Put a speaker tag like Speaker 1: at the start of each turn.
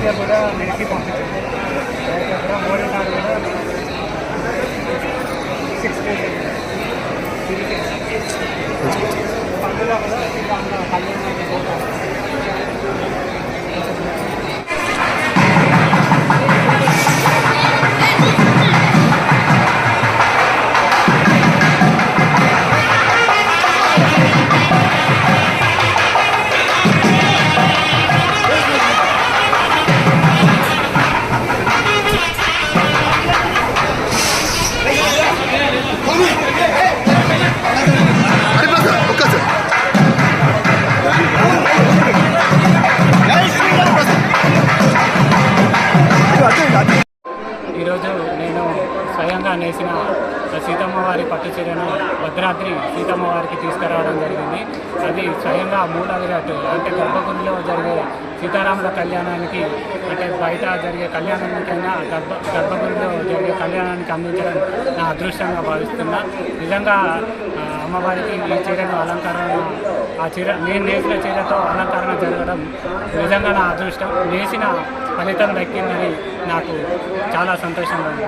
Speaker 1: నైవేద్యం కూడా నేసి పంపించారు. నైవేద్యం కూడా మోడీ నాడు కూడా 6 కేజీ పండుగ కూడా కళ్యాణ ఈరోజు నేను స్వయంగా నేసిన సీతమ్మ వారి పట్టు చీరను భద్రాద్రి సీతమ్మ వారికి తీసుకురావడం జరిగింది. అది స్వయంగా మూలవిరాట్ అంటే గర్భగుడిలో జరిగే సీతారాముల కళ్యాణానికి అంటే బయట జరిగే కళ్యాణానికైనా గర్భగుడిలో జరిగే కళ్యాణానికి అందించడం నా అదృష్టంగా భావిస్తున్నా. నిజంగా అమ్మవారికి ఈ చీరను నేను నేసిన చీరతో అలంకరణ జరగడం నిజంగా నా అదృష్టం. నేసిన ఫలితం దక్కిందని నాకు చాలా సంతోషంగా ఉంది.